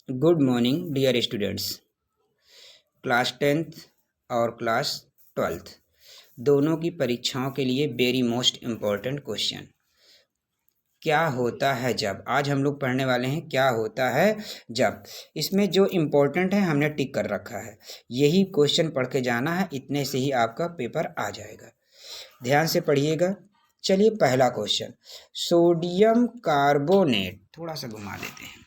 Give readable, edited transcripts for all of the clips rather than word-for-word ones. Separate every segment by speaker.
Speaker 1: Good morning dear students. Class 10th और class 12th दोनों की परीक्षाओं के लिए वेरी मोस्ट इम्पॉर्टेंट क्वेश्चन, क्या होता है जब। आज हम लोग पढ़ने वाले हैं क्या होता है जब। इसमें जो इम्पोर्टेंट है हमने टिक कर रखा है, यही क्वेश्चन पढ़ के जाना है, इतने से ही आपका पेपर आ जाएगा। ध्यान से पढ़िएगा। चलिए पहला क्वेश्चन, सोडियम कार्बोनेट, थोड़ा सा घुमा देते हैं।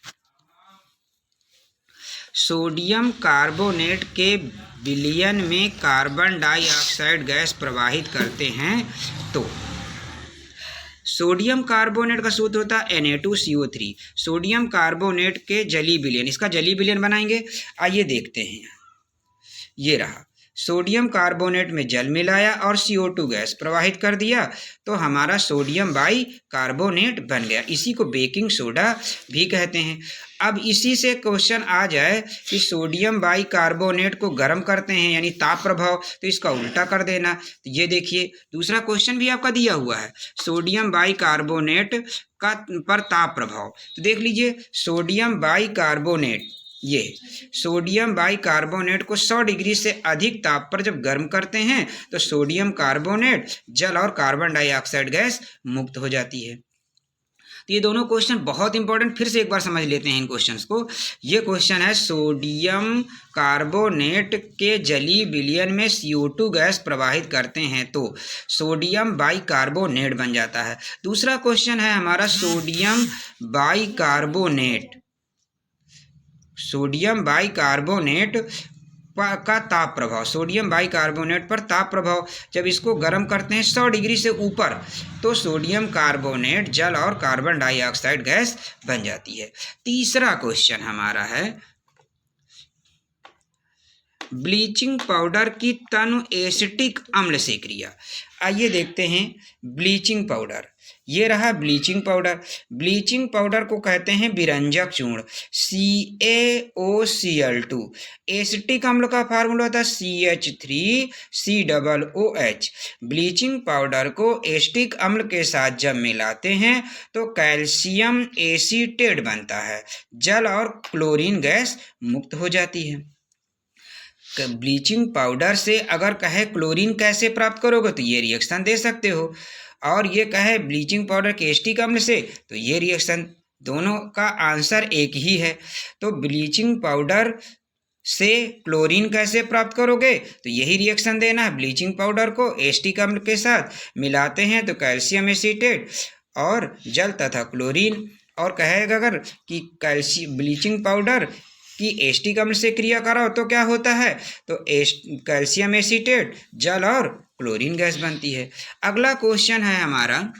Speaker 1: सोडियम कार्बोनेट के विलयन में कार्बन डाइऑक्साइड गैस प्रवाहित करते हैं तो सोडियम कार्बोनेट का सूत्र होता है Na2CO3। सोडियम कार्बोनेट के जलीय विलयन, इसका जलीय विलयन बनाएंगे। आइए देखते हैं, ये रहा। सोडियम कार्बोनेट में जल मिलाया और CO2 गैस प्रवाहित कर दिया तो हमारा सोडियम बाई कार्बोनेट बन गया। इसी को बेकिंग सोडा भी कहते हैं। अब इसी से क्वेश्चन आ जाए कि सोडियम बाई कार्बोनेट को गर्म करते हैं यानी ताप प्रभाव, तो इसका उल्टा कर देना। तो ये देखिए दूसरा क्वेश्चन भी आपका दिया हुआ है, सोडियम बाई कार्बोनेट का पर ताप प्रभाव। तो देख लीजिए सोडियम बाई कार्बोनेट, ये सोडियम बाई कार्बोनेट को 100 डिग्री से अधिक ताप पर जब गर्म करते हैं तो सोडियम कार्बोनेट जल और कार्बन डाइऑक्साइड गैस मुक्त हो जाती है। तो ये दोनों क्वेश्चन बहुत इंपॉर्टेंट, फिर से एक बार समझ लेते हैं इन क्वेश्चंस को। ये क्वेश्चन है सोडियम कार्बोनेट के जलीय विलयन में CO2 गैस प्रवाहित करते हैं तो सोडियम बाई कार्बोनेट बन जाता है। दूसरा क्वेश्चन है हमारा sodium by carbonate, sodium by carbonate का ताप प्रभाव, सोडियम बाई कार्बोनेट पर ताप प्रभाव, जब इसको गर्म करते हैं 100 डिग्री से ऊपर तो सोडियम कार्बोनेट जल और कार्बन डाइऑक्साइड गैस बन जाती है। तीसरा क्वेश्चन हमारा है ब्लीचिंग पाउडर की तनु एसिटिक अम्ल से क्रिया। आइए देखते हैं ब्लीचिंग पाउडर, ये रहा ब्लीचिंग पाउडर। ब्लीचिंग पाउडर को कहते हैं विरंजक चूर्ण, CaOCl2। एसिटिक अम्ल का फार्मूला होता है CH3COOH। ब्लीचिंग पाउडर को एसिटिक अम्ल के साथ जब मिलाते हैं तो कैल्शियम एसीटेट बनता है, जल और क्लोरीन गैस मुक्त हो जाती है। ब्लीचिंग पाउडर से अगर कहे क्लोरीन कैसे प्राप्त करोगे तो ये रिएक्शन दे सकते हो, और ये कहे ब्लीचिंग पाउडर के एसिटिक अम्ल से तो ये रिएक्शन, दोनों का आंसर एक ही है। तो ब्लीचिंग पाउडर से क्लोरीन कैसे प्राप्त करोगे तो यही रिएक्शन देना है। ब्लीचिंग पाउडर को एसिटिक अम्ल के साथ मिलाते हैं तो कैल्शियम एसीटेट और जल तथा क्लोरीन, और कहेगा अगर कि ब्लीचिंग पाउडर कि एसिटिक अम्ल से क्रिया कराओ तो क्या होता है, तो कैल्शियम एसीटेट जल और क्लोरीन गैस बनती है। अगला क्वेश्चन है हमारा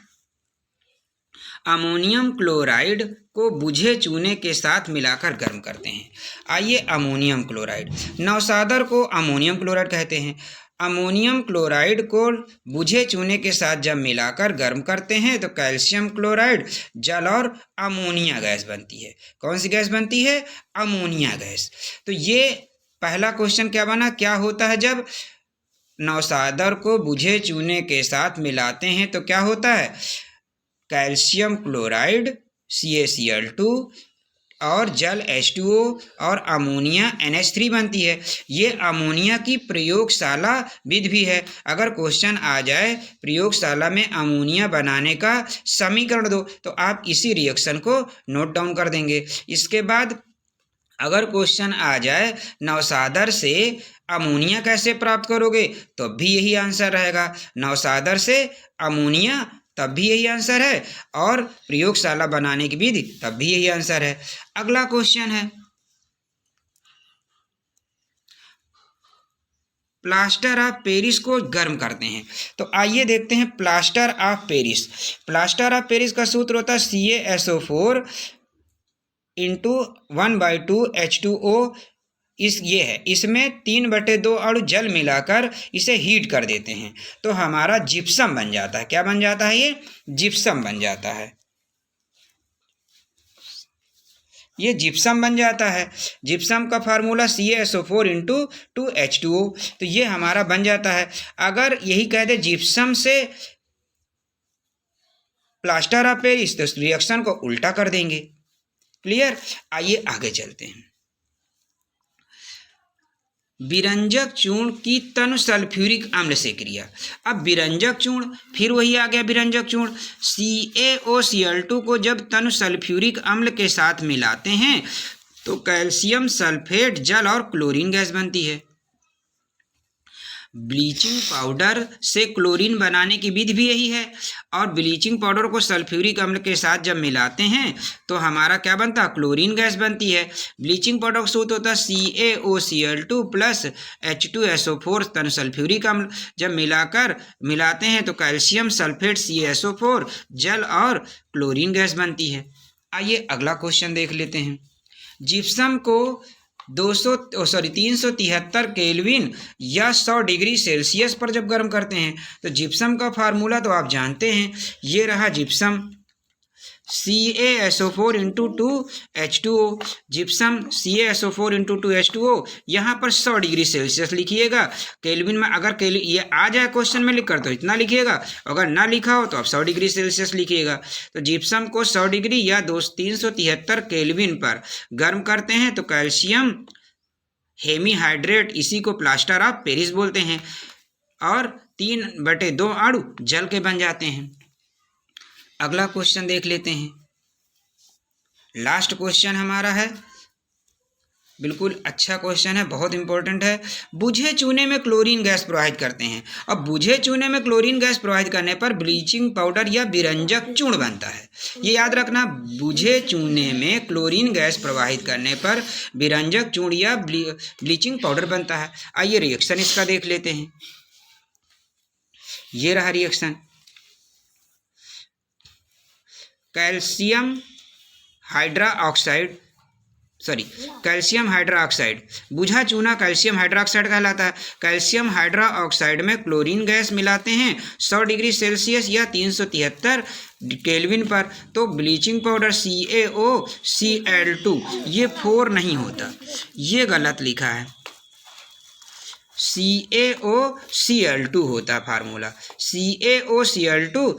Speaker 1: अमोनियम क्लोराइड को बुझे चूने के साथ मिलाकर गर्म करते हैं। आइए अमोनियम क्लोराइड, नौसादर को अमोनियम क्लोराइड कहते हैं। अमोनियम क्लोराइड को बुझे चूने के साथ जब मिलाकर गर्म करते हैं तो कैल्शियम क्लोराइड जल और अमोनिया गैस बनती है। कौन सी गैस बनती है? Ammonia gas. तो ये पहला क्वेश्चन क्या बना, क्या होता है जब नौसादर को बुझे चूने के साथ मिलाते हैं तो क्या होता है, कैल्शियम क्लोराइड CaCl2 और जल H2O और अमोनिया NH3 बनती है। ये अमोनिया की प्रयोगशाला विधि भी है। अगर क्वेश्चन आ जाए प्रयोगशाला में अमोनिया बनाने का समीकरण दो तो आप इसी रिएक्शन को नोट डाउन कर देंगे। इसके बाद अगर क्वेश्चन आ जाए नौसादर से अमोनिया कैसे प्राप्त करोगे तो भी यही आंसर रहेगा, नौसादर से अमोनिया तब भी यही आंसर है, और प्रयोगशाला बनाने की विधि तब भी यही आंसर है। अगला क्वेश्चन है प्लास्टर ऑफ पेरिस को गर्म करते हैं। तो आइए देखते हैं plaster of Paris. Plaster of Paris का सूत्र होता है CaSO4 × 1/2 H2O। ये है, इसमें 3/2 अणु जल मिलाकर इसे हीट कर देते हैं तो हमारा जिप्सम बन जाता है। क्या बन जाता है? ये जिप्सम बन जाता है, ये जिप्सम बन जाता है। जिप्सम का फार्मूला CaSO4 × 2H2O। तो ये हमारा बन जाता है। अगर यही कह दे जिप्सम से प्लास्टर ऑफ पेरिस तो रिएक्शन को उल्टा कर देंगे। क्लियर? आइए आगे चलते हैं। विरंजक चूर्ण की तनु सल्फ्यूरिक अम्ल से क्रिया। अब विरंजक चूर्ण, फिर वही आ गया विरंजक चूर्ण, CaOCl2 को जब तनु सल्फ्यूरिक अम्ल के साथ मिलाते हैं तो कैल्शियम सल्फेट जल और क्लोरीन गैस बनती है। ब्लीचिंग पाउडर से क्लोरीन बनाने की विधि भी यही है, और ब्लीचिंग पाउडर को सल्फ्यूरिक अम्ल के साथ जब मिलाते हैं तो हमारा क्या बनता है, क्लोरीन गैस बनती है। ब्लीचिंग पाउडर का सूत्र होता है CaOCl2 प्लस H2SO4 तन सल्फ्यूरिक अम्ल, जब मिलाते हैं तो कैल्शियम सल्फेट CaSO4 जल और क्लोरीन गैस बनती है। आइए अगला क्वेश्चन देख लेते हैं। जिप्सम को 373 केल्विन या 100 डिग्री सेल्सियस पर जब गर्म करते हैं तो जिप्सम का फार्मूला तो आप जानते हैं, ये रहा gypsum CaSO4 × 2H2O, gypsum CaSO4 × 2H2O, यहाँ पर 100 डिग्री सेल्सियस लिखिएगा। केल्विन में अगर ये आ जाए क्वेश्चन में लिखकर तो इतना लिखिएगा, अगर ना लिखा हो तो आप 100 डिग्री सेल्सियस लिखिएगा। तो जिप्सम को 100 डिग्री या 373 केल्विन पर गर्म करते हैं तो कैल्शियम हेमीहाइड्रेट, इसी को प्लास्टर ऑफ पेरिस बोलते हैं, और 3/2 अणु जल के बन जाते हैं। अगला क्वेश्चन देख लेते हैं। लास्ट क्वेश्चन हमारा है, बिल्कुल अच्छा क्वेश्चन है, बहुत इंपॉर्टेंट है। बुझे चूने में क्लोरीन गैस प्रवाहित करते हैं। अब बुझे चूने में क्लोरीन गैस प्रवाहित करने पर ब्लीचिंग पाउडर या विरंजक चूर्ण बनता है। ये याद रखना, बुझे चूने में क्लोरीन गैस प्रवाहित करने पर विरंजक चूर्ण या ब्लीचिंग पाउडर बनता है। आइए रिएक्शन इसका देख लेते हैं। ये रहा रिएक्शन। कैल्शियम हाइड्रोक्साइड, बुझा चूना कैल्शियम हाइड्रोक्साइड कहलाता है। कैल्शियम हाइड्रोक्साइड में क्लोरीन गैस मिलाते हैं 100 डिग्री सेल्सियस या 373 केल्विन पर, तो ब्लीचिंग पाउडर CaOCl2, ये 4 नहीं होता, ये गलत लिखा है, CaOCl2 होता फार्मूला। CaOCl2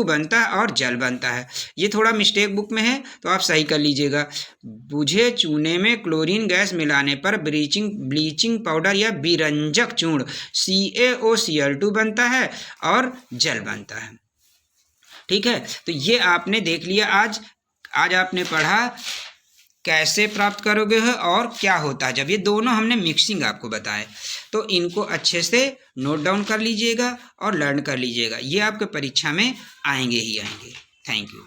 Speaker 1: बनता है और जल बनता है। ये थोड़ा मिस्टेक बुक में है तो आप सही कर लीजिएगा। बुझे चूने में क्लोरीन गैस मिलाने पर ब्लीचिंग पाउडर या विरंजक चूर्ण CaOCl2 बनता है और जल बनता है। ठीक है, तो ये आपने देख लिया। आज आपने पढ़ा कैसे प्राप्त करोगे हो और क्या होता है जब, ये दोनों हमने मिक्सिंग आपको बताए, तो इनको अच्छे से नोट डाउन कर लीजिएगा और लर्न कर लीजिएगा। ये आपके परीक्षा में आएंगे ही आएंगे। Thank you.